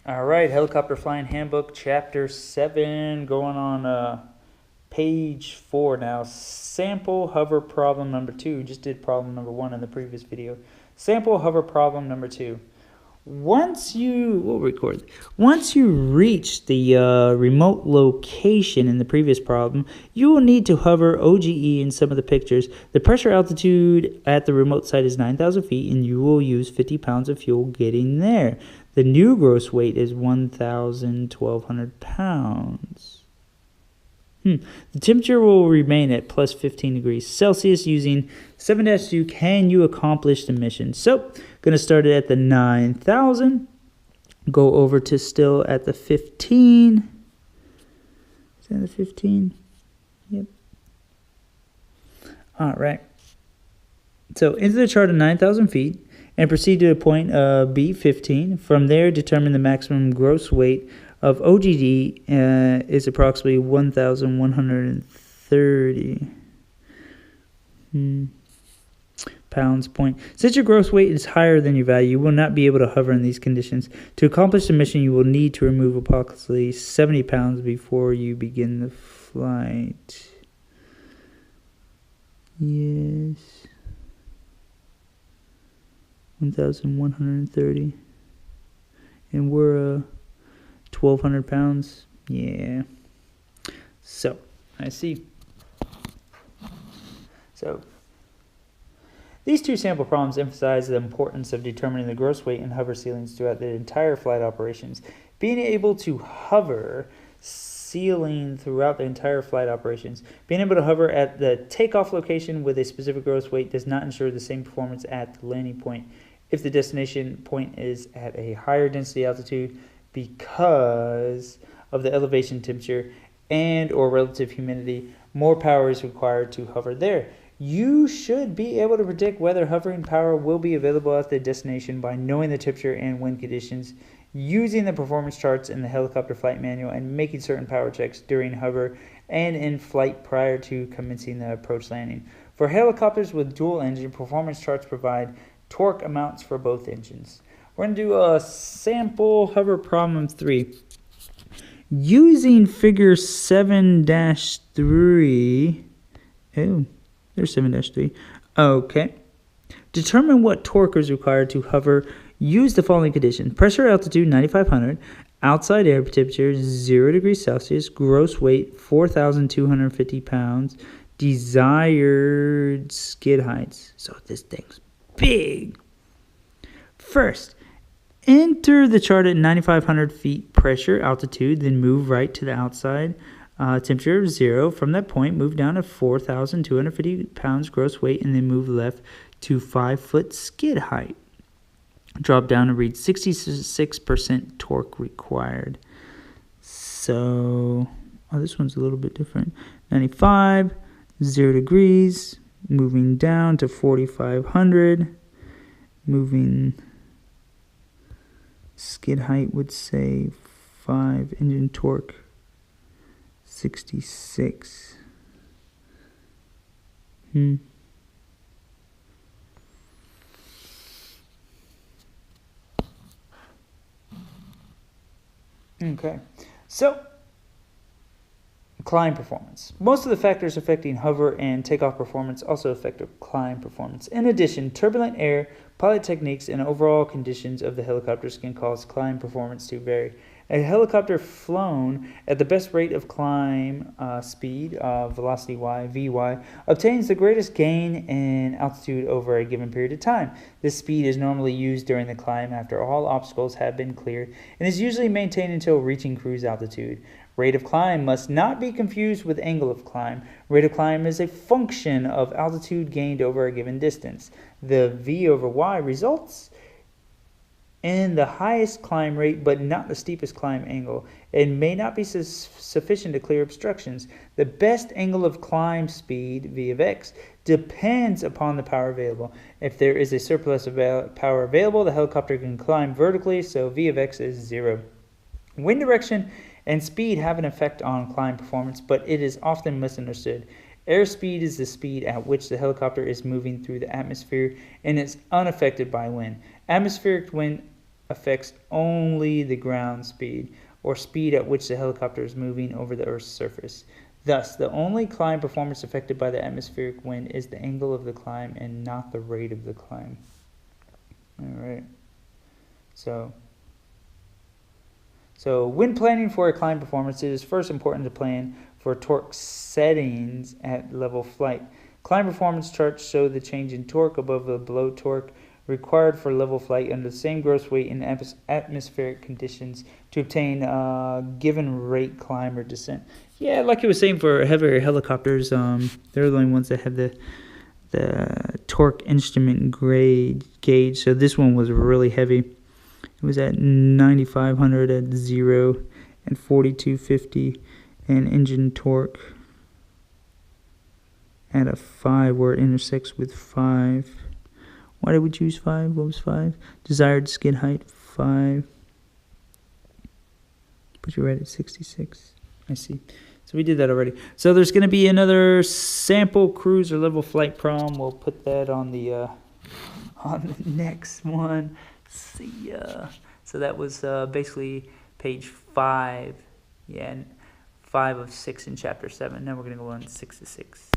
All right, Helicopter Flying Handbook, Chapter 7, going on page 4 now. Sample hover problem number 2. Just did problem number 1 in the previous video. Sample hover problem number 2. Once you reach the remote location in the previous problem, you will need to hover OGE in some of the pictures. The pressure altitude at the remote site is 9,000 feet, and you will use 50 pounds of fuel getting there. The new gross weight is 1,200 pounds. The temperature will remain at plus 15 degrees Celsius. Using 7-2, can you accomplish the mission? So, going to start it at the 9,000. Go over to still at the 15. Is that the 15? Yep. All right. So, into the chart of 9,000 feet and proceed to the point B15. From there, determine the maximum gross weight of OGD is approximately 1,130 pounds point. Since your gross weight is higher than your value, you will not be able to hover in these conditions. To accomplish the mission, you will need to remove approximately 70 pounds before you begin the flight. Yes. 1,130. And we're 1,200 pounds. Yeah. So, I see. So, these two sample problems emphasize the importance of determining the gross weight and hover ceilings throughout the entire flight operations. Being able to hover ceiling throughout the entire flight operations. Being able to hover at the takeoff location with a specific gross weight does not ensure the same performance at the landing point if the destination point is at a higher density altitude because of the elevation temperature and or relative humidity. More power is required to hover there. You should be able to predict whether hovering power will be available at the destination by knowing the temperature and wind conditions, using the performance charts in the helicopter flight manual, and making certain power checks during hover and in flight prior to commencing the approach landing. For helicopters with dual engine, performance charts provide torque amounts for both engines. We're going to do a sample hover problem 3. Using figure 7-3. Oh, there's 7-3. Okay. Determine what torque is required to hover. Use the following condition. Pressure altitude 9,500. Outside air temperature 0 degrees Celsius. Gross weight 4,250 pounds. Desired skid heights. So this thing's big. First, enter the chart at 9,500 feet pressure altitude, then move right to the outside temperature of 0. From that point, move down to 4,250 pounds gross weight, and then move left to 5-foot skid height. Drop down and read 66% torque required. So, this one's a little bit different. 95, 0 degrees, moving down to 4,500, moving skid height would say 5, engine torque 66. Okay, so climb performance. Most of the factors affecting hover and takeoff performance also affect climb performance. In addition, turbulent air, pilot techniques, and overall conditions of the helicopters can cause climb performance to vary. A helicopter flown at the best rate of climb speed, velocity y, Vy, obtains the greatest gain in altitude over a given period of time. This speed is normally used during the climb after all obstacles have been cleared and is usually maintained until reaching cruise altitude. Rate of climb must not be confused with angle of climb. Rate of climb is a function of altitude gained over a given distance. The V over Y results in the highest climb rate but not the steepest climb angle. It may not be sufficient to clear obstructions. The best angle of climb speed, V of X, depends upon the power available. If there is a surplus of power available, the helicopter can climb vertically, so V of X is 0. Wind direction and speed have an effect on climb performance, but it is often misunderstood. Airspeed is the speed at which the helicopter is moving through the atmosphere and is unaffected by wind. Atmospheric wind affects only the ground speed, or speed at which the helicopter is moving over the Earth's surface. Thus, the only climb performance affected by the atmospheric wind is the angle of the climb and not the rate of the climb. All right. So when planning for a climb performance, it is first important to plan for torque settings at level flight. Climb performance charts show the change in torque above the below torque required for level flight under the same gross weight in atmospheric conditions to obtain a given rate climb or descent. Yeah, like it was saying for heavier helicopters, they're the only ones that have the torque instrument gauge. So this one was really heavy. It was at 9,500 at 0 and 4,250, and engine torque at a 5 where it intersects with 5. Why did we choose 5? What was 5? Desired skid height 5. But you're right at 66. I see. So we did that already. So there's going to be another sample cruise or level flight problem. We'll put that on the next one. See ya. So that was basically page 5. Yeah, and 5 of 6 in chapter 7. Now we're going to go on 6 to 6.